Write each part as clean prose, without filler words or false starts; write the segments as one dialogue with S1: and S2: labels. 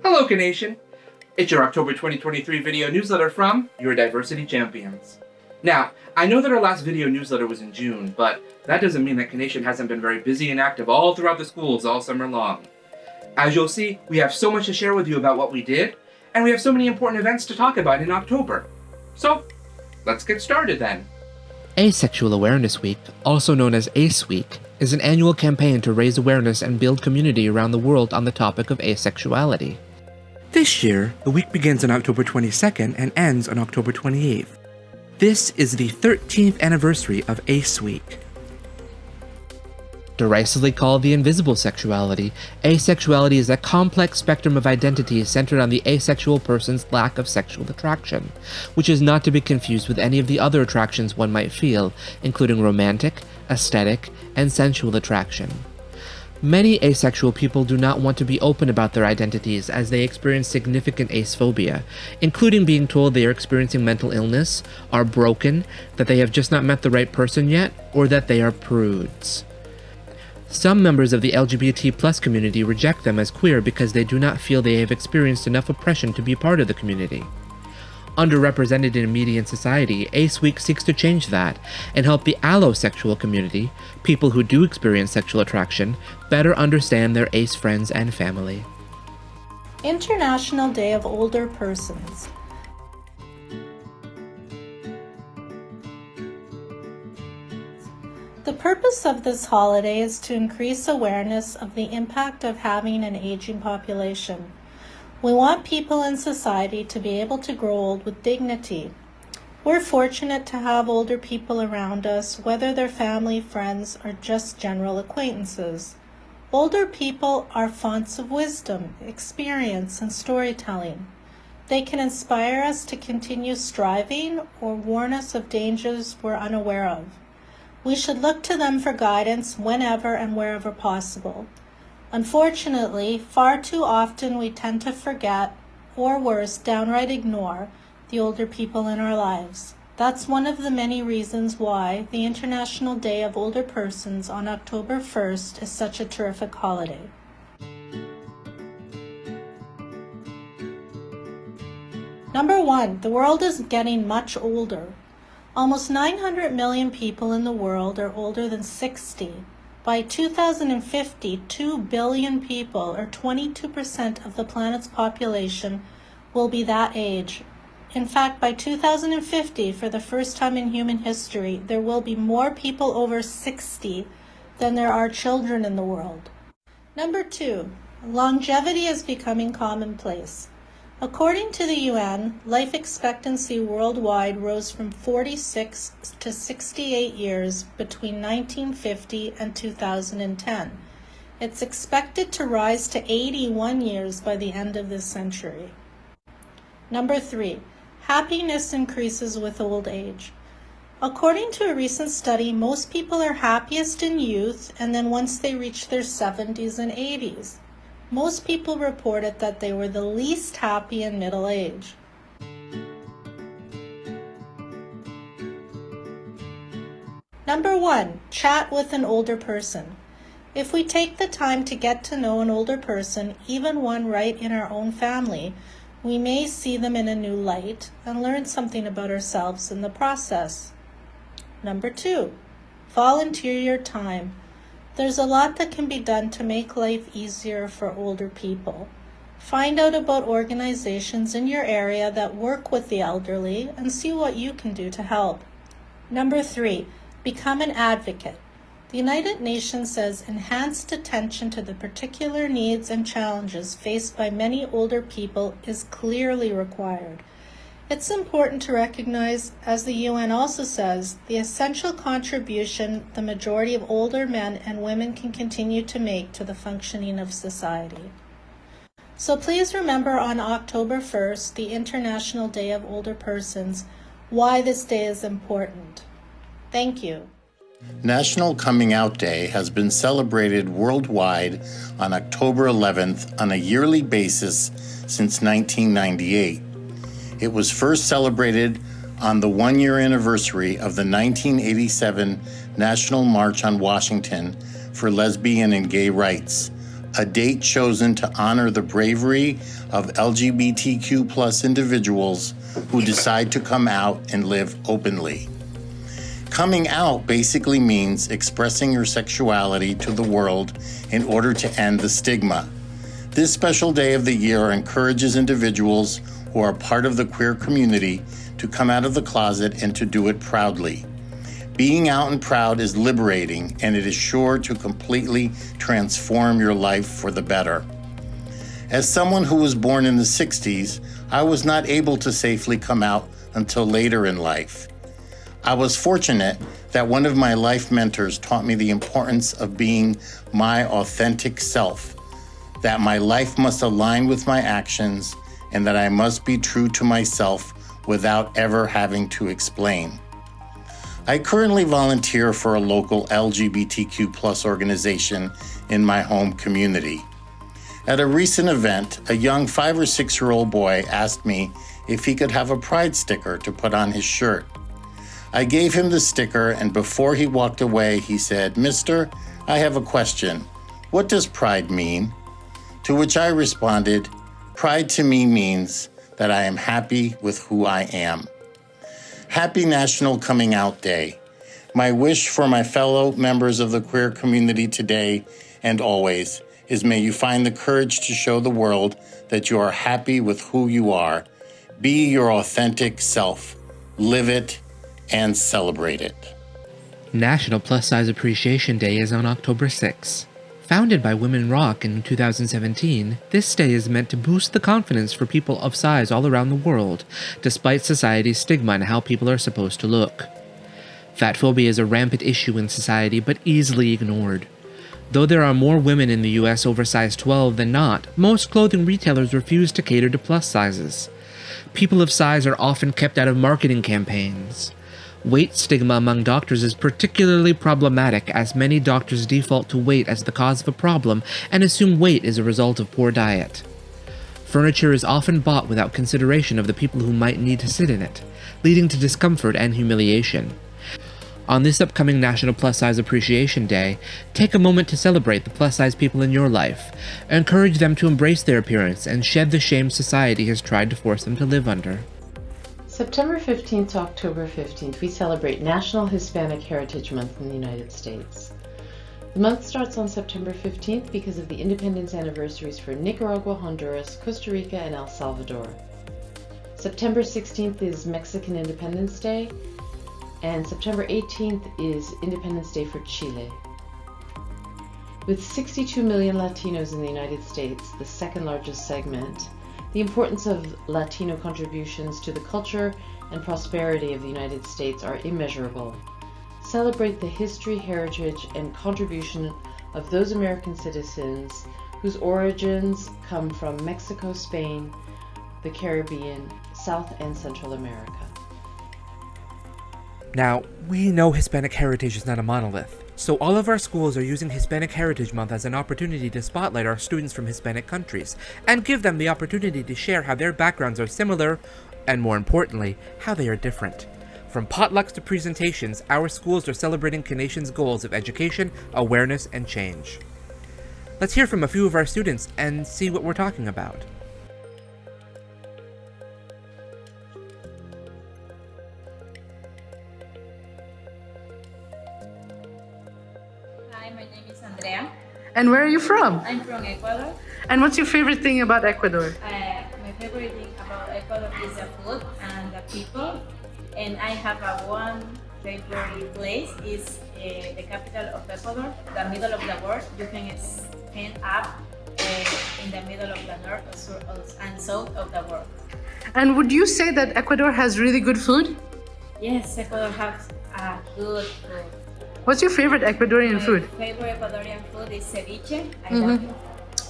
S1: Hello, Kination! It's your October 2023 video newsletter from your Diversity Champions. Now, I know that our last video newsletter was in June, but that doesn't mean that Kination hasn't been very busy and active all throughout the schools all summer long. As you'll see, we have so much to share with you about what we did, and we have so many important events to talk about in October. So, let's get started then.
S2: Asexual Awareness Week, also known as ACE Week, is an annual campaign to raise awareness and build community around the world on the topic of asexuality.
S1: This year, the week begins on October 22nd and ends on October 28th. This is the 13th anniversary of ACE Week.
S2: Derisively called the invisible sexuality, asexuality is a complex spectrum of identities centered on the asexual person's lack of sexual attraction, which is not to be confused with any of the other attractions one might feel, including romantic, aesthetic, and sensual attraction. Many asexual people do not want to be open about their identities as they experience significant asephobia, including being told they are experiencing mental illness, are broken, that they have just not met the right person yet, or that they are prudes. Some members of the LGBT+ community reject them as queer because they do not feel they have experienced enough oppression to be part of the community. Underrepresented in media and society, ACE Week seeks to change that and help the allosexual community, people who do experience sexual attraction, better understand their ace friends and family.
S3: International Day of Older Persons. The purpose of this holiday is to increase awareness of the impact of having an aging population. We want people in society to be able to grow old with dignity. We're fortunate to have older people around us, whether they're family, friends, or just general acquaintances. Older people are fonts of wisdom, experience, and storytelling. They can inspire us to continue striving or warn us of dangers we're unaware of. We should look to them for guidance whenever and wherever possible. Unfortunately, far too often we tend to forget, or worse, downright ignore, the older people in our lives. That's one of the many reasons why the International Day of Older Persons on October 1st is such a terrific holiday. Number 1, the world is getting much older. Almost 900 million people in the world are older than 60. By 2050, 2 billion people, or 22% of the planet's population, will be that age. In fact, by 2050, for the first time in human history, there will be more people over 60 than there are children in the world. Number 2, longevity is becoming commonplace. According to the UN, life expectancy worldwide rose from 46 to 68 years between 1950 and 2010. It's expected to rise to 81 years by the end of this century. Number 3, happiness increases with old age. According to a recent study, most people are happiest in youth and then once they reach their 70s and 80s. Most people reported that they were the least happy in middle age. Number 1, chat with an older person. If we take the time to get to know an older person, even one right in our own family, we may see them in a new light and learn something about ourselves in the process. Number 2, volunteer your time. There's a lot that can be done to make life easier for older people. Find out about organizations in your area that work with the elderly and see what you can do to help. Number 3, become an advocate. The United Nations says enhanced attention to the particular needs and challenges faced by many older people is clearly required. It's important to recognize, as the UN also says, the essential contribution the majority of older men and women can continue to make to the functioning of society. So please remember on October 1st, the International Day of Older Persons, why this day is important. Thank you.
S4: National Coming Out Day has been celebrated worldwide on October 11th on a yearly basis since 1998. It was first celebrated on the one-year anniversary of the 1987 National March on Washington for Lesbian and Gay Rights, a date chosen to honor the bravery of LGBTQ plus individuals who decide to come out and live openly. Coming out basically means expressing your sexuality to the world in order to end the stigma. This special day of the year encourages individuals who are part of the queer community to come out of the closet and to do it proudly. Being out and proud is liberating, and it is sure to completely transform your life for the better. As someone who was born in the 60s, I was not able to safely come out until later in life. I was fortunate that one of my life mentors taught me the importance of being my authentic self, that my life must align with my actions, and that I must be true to myself without ever having to explain. I currently volunteer for a local LGBTQ plus organization in my home community. At a recent event, a young 5 or 6-year-old boy asked me if he could have a pride sticker to put on his shirt. I gave him the sticker, and before he walked away, he said, "Mister, I have a question. What does pride mean?" To which I responded, "Pride to me means that I am happy with who I am." Happy National Coming Out Day. My wish for my fellow members of the queer community today and always is may you find the courage to show the world that you are happy with who you are. Be your authentic self. Live it and celebrate it.
S2: National Plus Size Appreciation Day is on October 6. Founded by Women Rock in 2017, this day is meant to boost the confidence for people of size all around the world, despite society's stigma on how people are supposed to look. Fat phobia is a rampant issue in society, but easily ignored. Though there are more women in the US over size 12 than not, most clothing retailers refuse to cater to plus sizes. People of size are often kept out of marketing campaigns. Weight stigma among doctors is particularly problematic, as many doctors default to weight as the cause of a problem and assume weight is a result of poor diet. Furniture is often bought without consideration of the people who might need to sit in it, leading to discomfort and humiliation. On this upcoming National Plus Size Appreciation Day, take a moment to celebrate the plus-size people in your life. Encourage them to embrace their appearance and shed the shame society has tried to force them to live under.
S5: September 15th to October 15th, we celebrate National Hispanic Heritage Month in the United States. The month starts on September 15th because of the independence anniversaries for Nicaragua, Honduras, Costa Rica, and El Salvador. September 16th is Mexican Independence Day, and September 18th is Independence Day for Chile. With 62 million Latinos in the United States, the second largest segment, the importance of Latino contributions to the culture and prosperity of the United States are immeasurable. Celebrate the history, heritage, and contribution of those American citizens whose origins come from Mexico, Spain, the Caribbean, South and Central America.
S2: Now, we know Hispanic heritage is not a monolith, so all of our schools are using Hispanic Heritage Month as an opportunity to spotlight our students from Hispanic countries, and give them the opportunity to share how their backgrounds are similar, and more importantly, how they are different. From potlucks to presentations, our schools are celebrating Kination's goals of education, awareness, and change. Let's hear from a few of our students and see what we're talking about.
S6: Hi, my name is Andrea.
S7: And where are you from?
S6: I'm from Ecuador.
S7: And what's your favorite thing about Ecuador?
S6: My favorite thing about Ecuador is the food and the people. And I have one favorite place is the capital of Ecuador, the middle of the world. You can stand up in the middle of the north and south of the world.
S7: And would you say that Ecuador has really good food?
S6: Yes, Ecuador has good food.
S7: What's your favorite Ecuadorian food?
S6: My favorite Ecuadorian food is ceviche. I love it.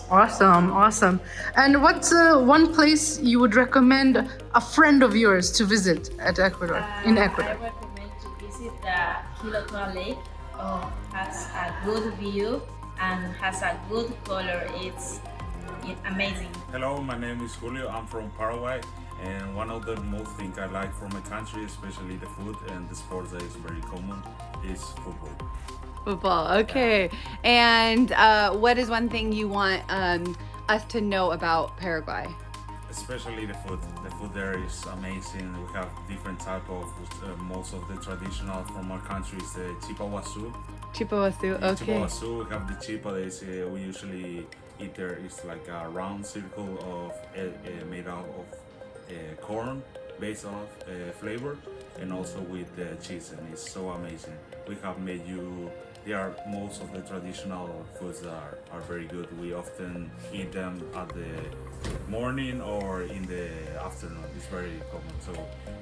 S7: Awesome, awesome. And what's one place you would recommend a friend of yours to visit at Ecuador, in Ecuador?
S6: I recommend to visit the Quilotoa Lake. Has a good view and has a good color. It's amazing.
S8: Hello, my name is Julio. I'm from Paraguay. And one of the most things I like from my country, especially the food and the sports that is very common, is football.
S9: Football, okay. And what is one thing you want us to know about Paraguay?
S8: Especially the food. The food there is amazing. We have different type of, most of the traditional from our country is the chipawasu.
S9: Chipawasu, okay.
S8: Chipawasu, we have the chipa that is, we usually eat there. It's like a round circle of made out of corn based off flavor, and also with cheese, and it's so amazing. We have made you. They are most of the traditional foods that are very good. We often eat them at the morning or in the afternoon. It's very common. So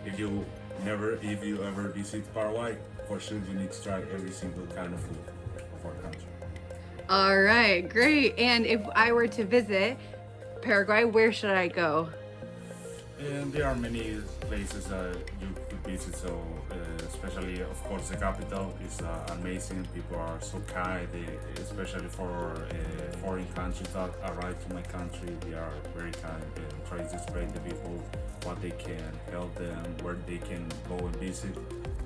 S8: if you ever visit Paraguay, for sure you need to try every single kind of food of our country.
S9: All right, great. And if I were to visit Paraguay, where should I go?
S8: And there are many places that you could visit, so especially, of course, the capital is amazing. People are so kind, especially for foreign countries that arrive to my country. They are very kind and try to explain to people what they can help them, where they can go and visit.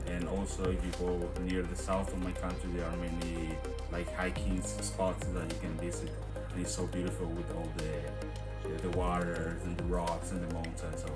S8: And also, if you go near the south of my country, there are many like hiking spots that you can visit. And it's so beautiful with all the waters and the rocks and the mountains, so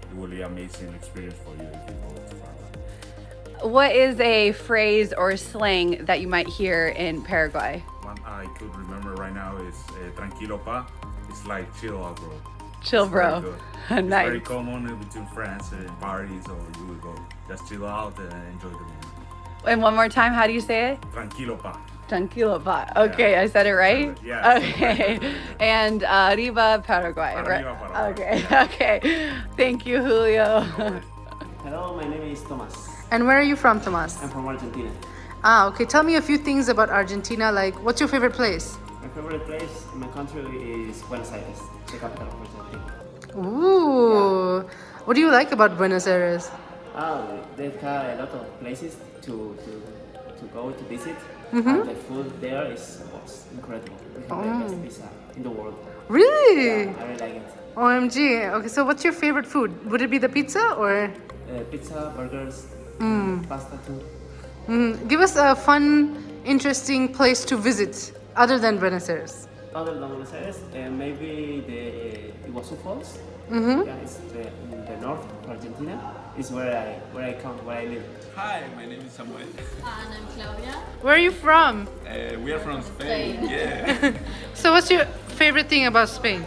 S8: it will be an amazing experience for you if you go to Paraguay.
S9: What is a phrase or slang that you might hear in Paraguay?
S8: One I could remember right now is tranquilo pa. It's like chill out, bro.
S9: Chill,
S8: It's
S9: bro.
S8: very good.
S9: Nice.
S8: It's very common between friends and parties, or you will go just chill out and enjoy the moment.
S9: And one more time, how do you say it?
S8: Tranquilo pa.
S9: Tranquilo pa. Okay, I said it right?
S8: Yeah.
S9: Okay. And arriba Paraguay, right?
S8: Arriba Paraguay,
S9: Okay,
S8: yeah.
S9: okay. Thank you, Julio.
S10: Hello, my name is Thomas.
S7: And where are you from, Tomas?
S10: I'm from Argentina.
S7: Ah, okay. Tell me a few things about Argentina. Like, what's your favorite place?
S10: My favorite place in my country is Buenos Aires, the capital of Argentina.
S7: Ooh. What do you like about Buenos Aires?
S10: They have a lot of places to go to visit, and the food there is incredible. We have the best pizza in the world.
S7: Really?
S10: Yeah, I really like it.
S7: OMG. Okay, so what's your favorite food? Would it be the pizza or?
S10: Pizza, burgers, pasta too.
S7: Give us a fun, interesting place to visit other than Buenos Aires.
S10: Other than Buenos Aires, maybe the Iguazu Falls. Yeah, it's in the north of Argentina. Is where I live.
S11: Hi, my name is Samuel.
S6: And I'm Claudia.
S7: Where are you from?
S11: We are from Spain. Yeah.
S7: So what's your favorite thing about Spain?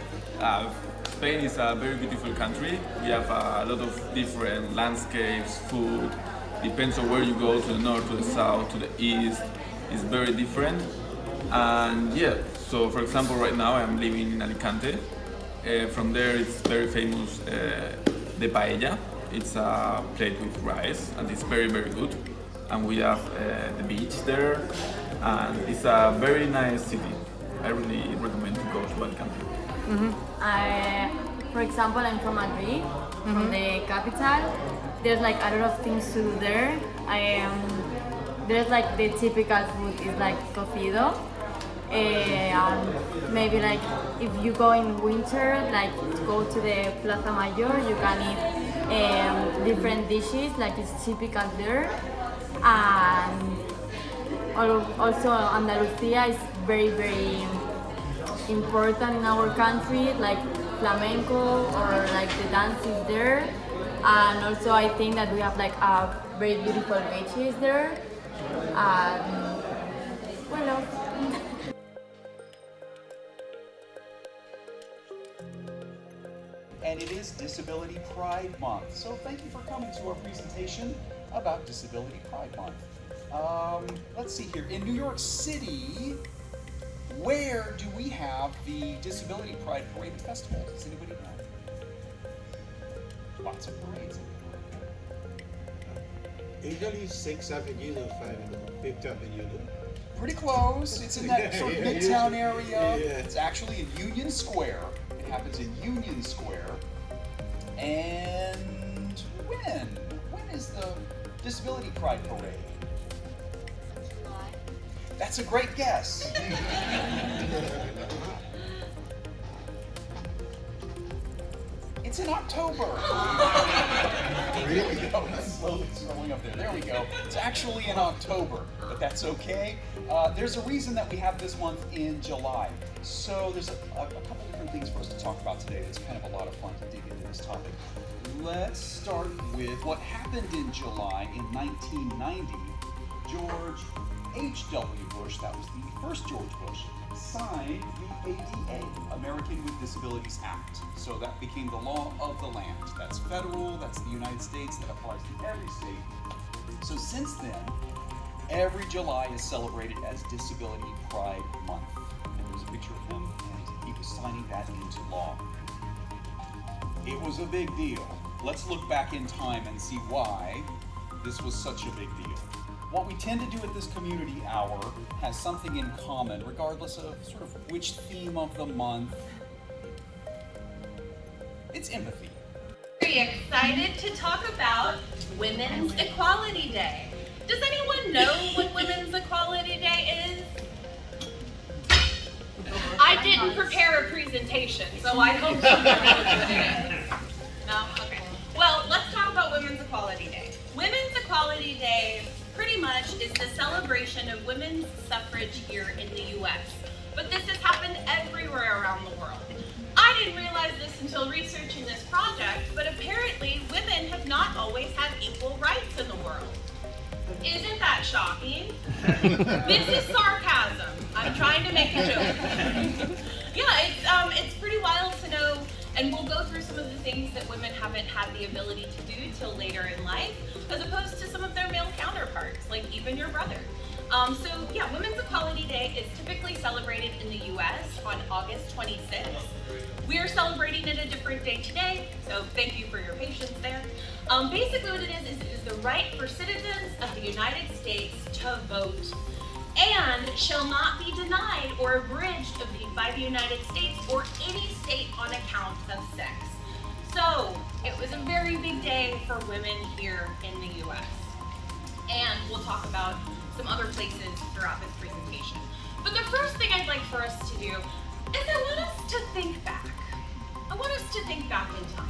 S11: Spain is a very beautiful country. We have a lot of different landscapes, food. Depends on where you go, to the north, to the south, to the east. It's very different. And yeah, so for example, right now I'm living in Alicante. From there, it's very famous the paella. It's a plate with rice, and it's very, very good. And we have the beach there, and it's a very nice city. I really recommend to go to Alicante.
S6: For example, I'm from Madrid, from the capital. There's like a lot of things to do there. There's like the typical food is like cocido. And maybe like if you go in winter, like go to the Plaza Mayor, you can eat different dishes, like it's typical there. And also Andalusia is very, very important in our country, like flamenco or like the dances there. And also I think that we have like a very beautiful beaches there. What else?
S12: And it is Disability Pride Month. So thank you for coming to our presentation about Disability Pride Month. Let's see here. In New York City, where do we have the Disability Pride Parade and Festival? Does anybody know? Lots of parades.
S13: Usually 6th Avenue and 5th Avenue.
S12: Pretty close. It's in that sort of Midtown area. It's actually in Union Square. It happens in Union Square. And when? When is the Disability Pride Parade? That's a great guess. It's in October. Really? Go. It's slowly scrolling up there. There we go. It's actually in October, but that's okay. There's a reason that we have this month in July. So there's a couple different things for us to talk about today. It's kind of a lot of fun to dig into this topic. Let's start with what happened in July in 1990. George H.W. Bush, that was the first George Bush, signed the ADA, American with Disabilities Act. So that became the law of the land. That's federal, that's the United States, that applies to every state. So since then, every July is celebrated as Disability Pride Month. And there's a picture of him, and he was signing that into law. It was a big deal. Let's look back in time and see why this was such a big deal. What we tend to do at this community hour has something in common, regardless of sort of which theme of the month. It's empathy.
S14: Very excited to talk about Women's Equality Day. Does anyone know what Women's Equality Day is? I didn't prepare a presentation, so I hope someone knows what it is. No? Okay. Well, let's talk about Women's Equality Day. Women's Equality Day pretty much is the celebration of women's suffrage here in the U.S. But this has happened everywhere around the world. I didn't realize this until researching this project, but apparently women have not always had equal rights in the world. Isn't that shocking? This is sarcasm. I'm trying to make a joke. Yeah, it's pretty wild to know, and we'll go through some of the things that women haven't had the ability to do till later in life, as opposed to some of their male counterparts, like even your brother. So yeah, Women's Equality Day is typically celebrated in the US on August 26th. We are celebrating it a different day today, so thank you for your patience there. Basically what it is it is the right for citizens of the United States to vote, and shall not be denied or abridged by the United States or any state on account of sex. So it was a very big day for women here in the US. And we'll talk about some other places throughout this presentation. But the first thing I'd like for us to do is I want us to think back. I want us to think back in time.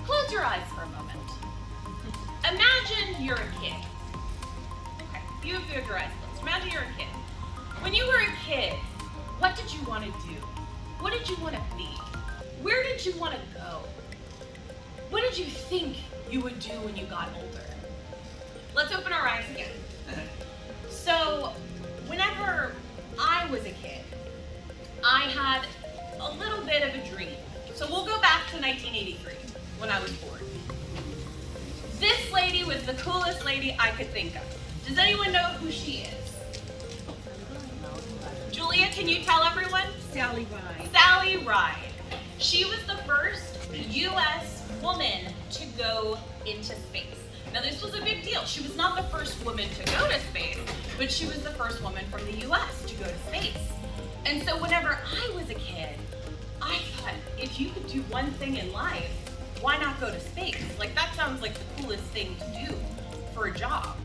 S14: Close your eyes for a moment. Imagine you're a kid. Okay, you have your eyes closed. Imagine you're a kid. When you were a kid, what did you want to do? What did you want to be? Where did you want to go? What did you think you would do when you got older? Let's open our eyes again. So, whenever I was a kid, I had a little bit of a dream. So we'll go back to 1983, when I was born. This lady was the coolest lady I could think of. Does anyone know who she is? Julia, can you tell everyone?
S6: Sally Ride.
S14: Sally Ride. She was the first U.S. woman to go into space. Now this was a big deal. She was not the first woman to go to space, but she was the first woman from the U.S. to go to space. And so whenever I was a kid, I thought, if you could do one thing in life, why not go to space? Like, that sounds like the coolest thing to do for a job.